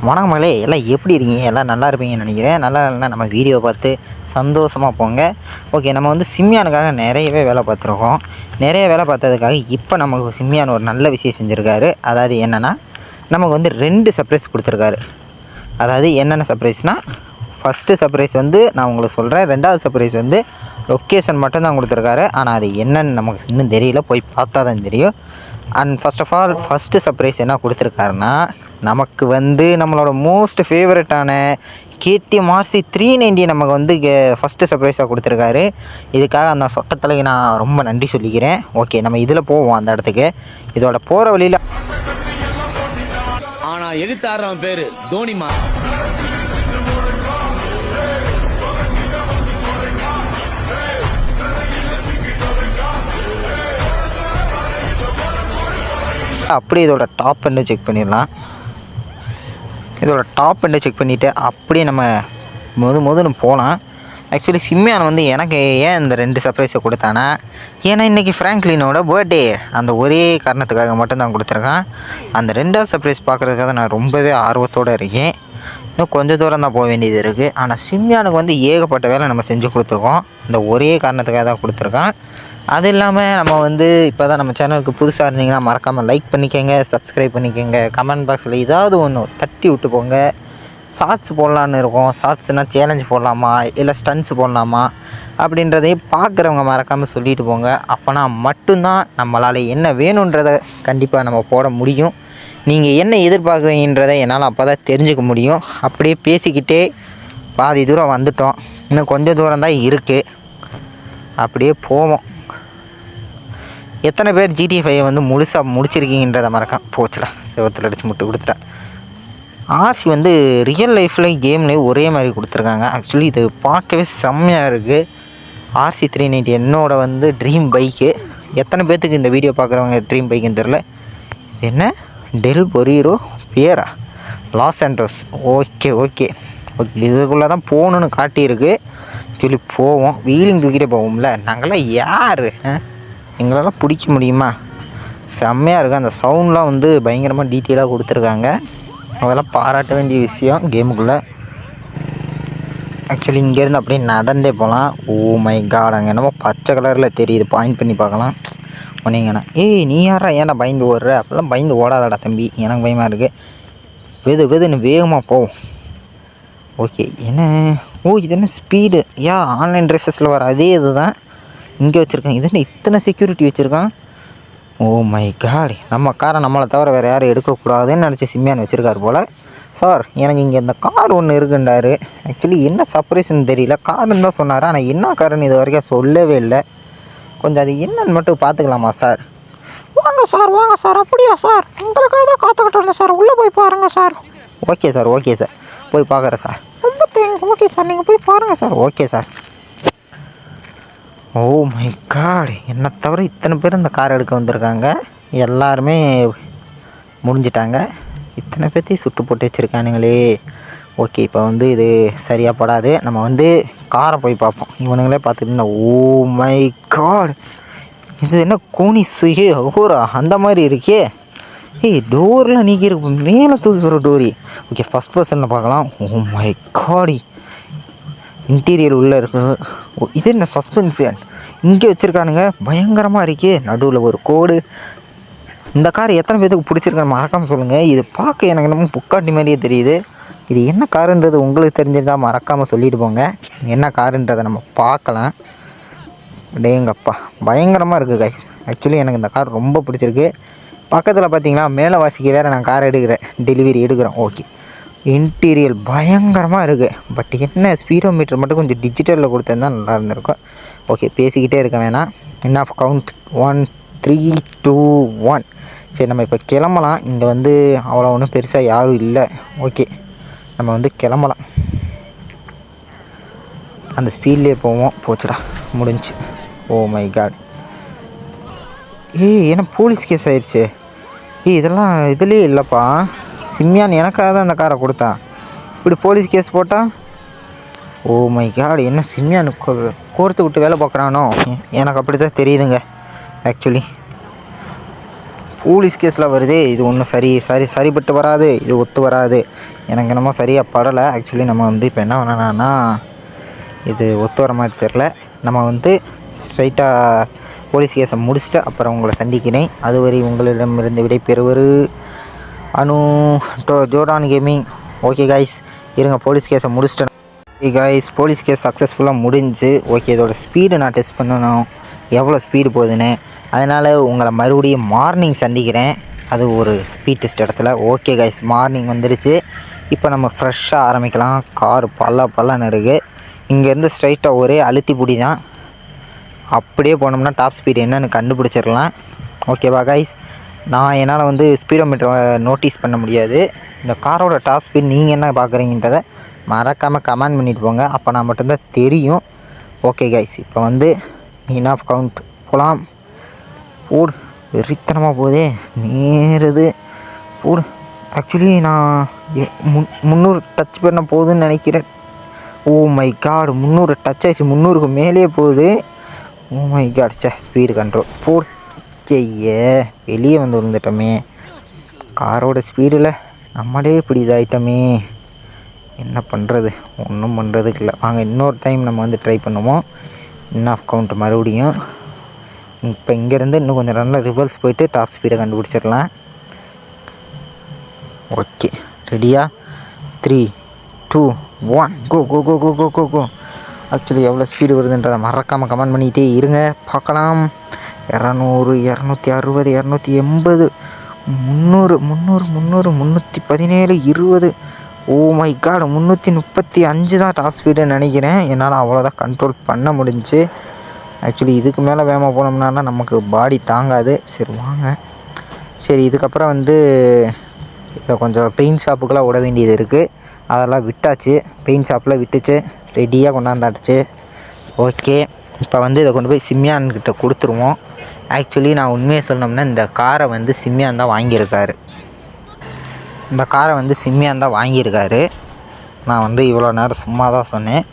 வணக்கங்களே, எல்லாம் எப்படி இருக்கீங்க? எல்லாம் நல்லா இருப்பீங்கன்னு நினைக்கிறேன். நல்லா இல்லைன்னா நம்ம வீடியோ பார்த்து சந்தோஷமாக போங்க. ஓகே, நம்ம வந்து சிம்யானுக்காக நிறையவே வேலை பார்த்துருக்கோம். நிறைய வேலை பார்த்ததுக்காக இப்போ நமக்கு சிம்யான் ஒரு நல்ல விஷயம் செஞ்சுருக்காரு. அதாவது என்னென்னா, நமக்கு வந்து 2 சர்ப்ரைஸ் கொடுத்துருக்காரு. அதாவது என்னென்ன சர்ப்ரைஸ்னால், ஃபஸ்ட்டு சர்ப்ரைஸ் வந்து நான் உங்களுக்கு சொல்கிறேன். 2வது சர்ப்ரைஸ் வந்து லொக்கேஷன் மட்டும்தான் கொடுத்துருக்காரு. ஆனால் அது என்னன்னு நமக்கு இன்னும் தெரியல, போய் பார்த்தா தான் தெரியும். And first of all first surprise என்ன கொடுத்துருக்காருன்னா, நமக்கு வந்து நம்மளோட மோஸ்ட் ஃபேவரட்டான KTM RC 390 நமக்கு வந்து ஃபஸ்ட்டு சர்ப்ரைஸாக கொடுத்துருக்காரு. இதுக்காக அந்த சொட்டத்தலைக்கு நான் ரொம்ப நன்றி சொல்லிக்கிறேன். ஓகே, நம்ம இதில் போவோம் அந்த இடத்துக்கு. இதோட போகிற வழியில் ஆனால் எதிர்த்தாடுறவன் பேர் தோனிமா. அப்படியே இதோட டாப் எண்டு செக் பண்ணிடலாம். இதோட டாப் எண்டை செக் பண்ணிவிட்டு அப்படியே நம்ம முதன்னு போகலாம். ஆக்சுவலி சிம்யான் வந்து எனக்கு ஏன் இந்த 2 சர்ப்ரைஸை கொடுத்தானா, ஏன்னா இன்றைக்கி ஃப்ராங்க்லினோட பர்த்டே. அந்த ஒரே காரணத்துக்காக மட்டும்தான் கொடுத்துருக்கான். அந்த 2வது சர்ப்ரைஸ் பார்க்குறதுக்காக நான் ரொம்பவே ஆர்வத்தோடு இருக்கேன். இன்னும் கொஞ்சம் தூரம் தான் போக வேண்டியது இருக்குது. ஆனால் சிம்யானுக்கு வந்து ஏகப்பட்ட வேலை நம்ம செஞ்சு கொடுத்துருக்கோம். இந்த ஒரே காரணத்துக்காக தான் கொடுத்துருக்கான். அது இல்லாமல் நம்ம வந்து இப்போ தான் நம்ம சேனலுக்கு புதுசாக இருந்தீங்கன்னா மறக்காமல் லைக் பண்ணிக்கோங்க, சப்ஸ்கிரைப் பண்ணிக்கோங்க. கமெண்ட் பாக்ஸில் ஏதாவது ஒன்று தட்டி விட்டு போங்க. ஷார்ட்ஸ் போடலான்னு இருக்கோம். ஷார்ட்ஸ்னால் சேலஞ்ச் போடலாமா இல்லை ஸ்டன்ஸ் போடலாமா அப்படின்றதையும் பார்க்குறவங்க மறக்காமல் சொல்லிட்டு போங்க. அப்போனா மட்டும்தான் நம்மளால் என்ன வேணுன்றதை கண்டிப்பாக நம்ம போட முடியும். நீங்கள் என்ன எதிர்பார்க்குறீங்கன்றதை என்னால் அப்போ தான் தெரிஞ்சுக்க முடியும். அப்படியே பேசிக்கிட்டே பாதி தூரம் வந்துட்டோம். இன்னும் கொஞ்சம் தூரம் தான் இருக்குது. அப்படியே போவோம். எத்தனை பேர் GTA 5 வந்து முழுசாக முடிச்சிருக்கீங்கன்றதை மறக்காம போச்சுல, செவத்தில் அடித்து முட்டு கொடுத்துட்டேன். ஆர்சி வந்து ரியல் லைஃப்பில் கேம்லேயே ஒரே மாதிரி கொடுத்துருக்காங்க. ஆக்சுவலி இது பார்க்கவே செம்மையாக இருக்குது. RC 390 என்னோட வந்து ட்ரீம் பைக்கு. எத்தனை பேர்த்துக்கு இந்த வீடியோ பார்க்குறவங்க ட்ரீம் பைக்குன்னு தெரில. என்ன Del Perro pier Los Santos. Okay okay okay, இதுக்குள்ளே தான் போகணுன்னு காட்டியிருக்கு. சொல்லி போவோம். வீலிங் தூக்கிட்டே போவோம்ல. நாங்கள்லாம் யார்? எங்களெல்லாம் பிடிக்க முடியுமா? செம்மையாக இருக்குது. அந்த சவுண்ட்லாம் வந்து பயங்கரமாக டீட்டெயிலாக கொடுத்துருக்காங்க. அதெல்லாம் பாராட்ட வேண்டிய விஷயம் கேமுக்குள்ளே. ஆக்சுவலி இங்கேருந்து அப்படியே நடந்தே போகலாம். ஓ மை காட், அங்கே என்னமோ பச்சை கலரில் தெரியுது. பாயிண்ட் பண்ணி பார்க்கலாம். ஒன்றிங்கண்ணா, ஏய் நீ யாரா ஏன்னா பயந்து ஓடுற? அப்போல்லாம் பயந்து ஓடாதடா தம்பி, எனக்கு பயமாக இருக்குது. வெதுன்னு வேகமாக போவோம். ஓகே, என்ன இது என்ன ஸ்பீடு? ஆன்லைன் ட்ரெஸ்ஸஸில் வர அதே இது தான் இங்கே வச்சுருக்கான். இது என்ன இத்தனை செக்யூரிட்டி வச்சுருக்கான்? ஓ மை காட், நம்ம காரை நம்மளை தவிர வேறு யாரும் எடுக்கக்கூடாதுன்னு நினச்சி சிம்யான் வச்சுருக்காரு போல். சார், எனக்கு இங்கே இந்த கார் ஒன்று இருக்குன்றாரு. ஆக்சுவலி என்ன சர்ப்ரைஸ்ன்னு தெரியல. காருன்னு தான் சொன்னார், ஆனால் என்ன காருன்னு இது வரைக்கும் சொல்லவே இல்லை. கொஞ்சம் அது என்னன்னு மட்டும் பார்த்துக்கலாமா சார்? வாங்க சார். அப்படியா சார்? உங்களுக்காக தான் காத்துக்கிட்டு இருந்தேன் சார். உள்ளே போய் பாருங்கள் சார். ஓகே சார் போய் பார்க்குறேன் சார். ரொம்ப தேங்க்ஸ். ஓகே சார், நீங்கள் போய் பாருங்கள் sir. Okay sir. Oh my God, என்னை தவிர இத்தனை பேர் இந்த கார் எடுக்க வந்திருக்காங்க. எல்லாருமே முடிஞ்சிட்டாங்க. இத்தனை பேர்த்தையும் சுட்டு போட்டு வச்சுருக்கானுங்களே. ஓகே, இப்போ வந்து இது சரியாக படாது. நம்ம வந்து காரை போய் பார்ப்போம். இவனுங்களே பார்த்துட்டு ஓ மை காட், இது என்ன கோனி சுயே ஓரா அந்த மாதிரி இருக்கே. டோர்லாம் நீக்கிருக்கு, மேலே தூக்கிற டோரி. ஓகே, ஃபஸ்ட் பர்சனில் பார்க்கலாம். ஓ மை காடி, இன்டீரியர் உள்ளே இருக்குது. இது என்ன சஸ்பென்ஷன் இங்கே வச்சுருக்கானுங்க, பயங்கரமாக இருக்கே. நடுவில் ஒரு கோடு. இந்த கார் எத்தனை பேருக்கு பிடிச்சிருக்கான்னு மறக்காமல் சொல்லுங்கள். இது பார்க்க எனக்கு என்னமோ புக்காட்டி மாதிரியே தெரியுது. இது என்ன காருன்றது உங்களுக்கு தெரிஞ்சிருந்தால் மறக்காமல் சொல்லிட்டு போங்க. என்ன காருன்றதை நம்ம பார்க்கலாம். டேங்கப்பா, பயங்கரமாக இருக்குது கைஸ். ஆக்சுவலி எனக்கு இந்த கார் ரொம்ப பிடிச்சிருக்கு. பக்கத்தில் பார்த்தீங்கன்னா மேலே வாசிக்க வேறு நான் கார் டெலிவரி எடுக்கிறேன். ஓகே, இன்டீரியர் பயங்கரமாக இருக்குது. பட் என்ன ஸ்பீடோமீட்டர் மட்டும் கொஞ்சம் டிஜிட்டலில் கொடுத்தா நல்லா இருந்திருக்கும். ஓகே, பேசிக்கிட்டே இருக்க வேணாம். என்ன கவுண்ட் 1 3 2 1. சரி, நம்ம இப்போ கிளம்பலாம். இங்கே வந்து அவ்வளோ ஒன்றும் பெருசாக யாரும் இல்லை. ஓகே, நம்ம வந்து கிளம்பலாம். அந்த ஸ்பீட்லேயே போவோம். போச்சுடா, முடிஞ்சு. ஓ மை காட், ஏன்னா போலீஸ் கேஸ் ஆயிடுச்சு. இதெல்லாம் இதுலேயே இல்லைப்பா. சிம்யான் எனக்காக தான் அந்த காரை கொடுத்தான். இப்படி போலீஸ் கேஸ் போட்டால் ஓ மை காட், என்ன சிம்யான் கோர்த்து விட்டு வேலை பார்க்குறானோ? எனக்கு அப்படி தான் தெரியுதுங்க. ஆக்சுவலி போலீஸ் கேஸில் வருது, இது ஒன்றும் சரிப்பட்டு வராது, இது ஒத்து வராது. எனக்கு என்னமோ சரியாக படலை. ஆக்சுவலி நம்ம வந்து இப்போ என்ன பண்ணணும்னா, இது ஒத்து வர மாதிரி தெரில. நம்ம வந்து ஸ்ட்ரைட்டாக போலீஸ் கேஸை முடிச்சுட்டு அப்புறம் உங்களை சந்திக்கிறேன். அதுவரை உங்களிடமிருந்து விடை பெறுவது அனு ஜோர்டான் கேமிங். ஓகே காய்ஸ், இருங்க போலீஸ் கேஸை முடிச்சிட்டேன். ஓகே காய்ஸ், போலீஸ் கேஸ் சக்ஸஸ்ஃபுல்லாக முடிஞ்சு. ஓகே, இதோட ஸ்பீடு நான் டெஸ்ட் பண்ணணும், எவ்வளோ ஸ்பீடு போகுதுன்னு. அதனால் உங்களை மறுபடியும் மார்னிங் சந்திக்கிறேன், அது ஒரு ஸ்பீட் டெஸ்ட் இடத்துல. ஓகே காய்ஸ், மார்னிங் வந்துடுச்சு. இப்போ நம்ம ஃப்ரெஷ்ஷாக ஆரம்பிக்கலாம். கார் பல்லன்னு இருக்குது. இங்கேருந்து ஸ்ட்ரைட்டாக ஒரே அழுத்தி பிடி தான். அப்படியே போனோம்னா டாப் ஸ்பீடு என்னென்னு கண்டுபிடிச்சிடலாம். ஓகேவா காய்ஸ், நான் என்னால் வந்து ஸ்பீடோமீட்டரை நோட்டீஸ் பண்ண முடியாது. இந்த காரோட டாப் ஸ்பீட் நீங்கள் என்ன பார்க்குறீங்கன்றதை மறக்காமல் கமெண்ட் பண்ணிட்டு போங்க, அப்போ நான் மட்டும்தான் தெரியும். ஓகே கைஸ், இப்போ வந்து மீன் ஆஃப் கவுண்ட் போகலாம். போடு, வெறித்தனமாக போதே, நேருது போடு. ஆக்சுவலி நான் 300 டச் பண்ண போகுதுன்னு நினைக்கிறேன். ஓ மை காட், 300 டச் ஆகிடுச்சு, 300க்கு மேலே போகுது. Oh my God, speed control போடு. ஐயே, வெளியே வந்து விழுந்துட்டோமே. காரோட ஸ்பீடில் நம்மளே இப்படி இதாகிட்டோமே. என்ன பண்ணுறது, ஒன்றும் பண்ணுறதுக்கு இல்லை. வாங்க இன்னொரு டைம் நம்ம வந்து ட்ரை பண்ணுவோம். இன் ஆஃப் கவுண்ட் மறுபடியும். இப்போ இங்கேருந்து இன்னும் கொஞ்சம் நல்லா ரிவர்ஸ் போயிட்டு டாப் ஸ்பீடை கண்டுபிடிச்சிடலாம். ஓகே, ரெடியா? 3, 2, 1 கோ கோ கோ கோ கோ கோ கோ. ஆக்சுவலி எவ்வளோ ஸ்பீடு வருதுன்றதை மறக்காமல் கமெண்ட் பண்ணிகிட்டே இருங்க, பார்க்கலாம். 200, 260, 280, 300, 317, 20. ஓ மை காட், 335 தான் டாப் ஸ்பீடுன்னு நினைக்கிறேன். என்னால் அவ்வளோதான் கண்ட்ரோல் பண்ண முடிஞ்சு. ஆக்சுவலி இதுக்கு மேலே வேகமாக போனோம்னா நமக்கு பாடி தாங்காது. சரி வாங்க. சரி, இதுக்கப்புறம் வந்து இதை கொஞ்சம் பெயிண்ட் ஷாப்புக்கெல்லாம் விட வேண்டியது இருக்குது. அதெல்லாம் விட்டாச்சு, பெயிண்ட் ஷாப்பில் விட்டுச்சு, ரெடியாக கொண்டாந்தாச்சு. ஓகே, இப்போ வந்து இதை கொண்டு போய் சிம்யான்கிட்ட கொடுத்துருவோம். ஆக்சுவலி நான் உண்மையை சொல்லணும்னா இந்த காரை வந்து சிம்யான் தான் வாங்கியிருக்காரு. இந்த காரை வந்து சிம்யான் தான் வாங்கியிருக்காரு. நான் வந்து இவ்வளோ நேரம் சும்மா தான் சொன்னேன்.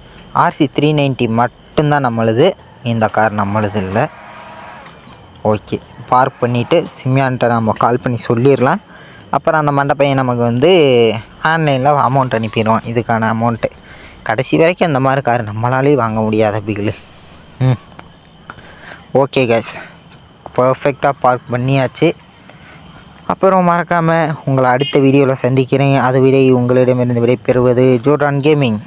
RC 390 மட்டும்தான் நம்மளுது, இந்த கார் நம்மளுது இல்லை. ஓகே, பார்க் பண்ணிவிட்டு சிம்யான்கிட்ட நம்ம கால் பண்ணி சொல்லிடலாம். அப்புறம் அந்த மண்டபையன் நமக்கு வந்து ஆன்லைனில் அமௌண்ட் அனுப்பிடுவான், இதுக்கான அமௌண்ட்டு. கடைசி வரைக்கும் அந்த மாதிரி கார் நம்மளாலே வாங்க முடியாத பிகில். ஓகே கேஸ், பர்ஃபெக்டாக பார்க் பண்ணியாச்சு. அப்புறம் மறக்காமல் உங்களை அடுத்த வீடியோவில் சந்திக்கிறேன். அதுவரை உங்களிடமிருந்து விடை பெறுவது ஜோர்டான் கேமிங்.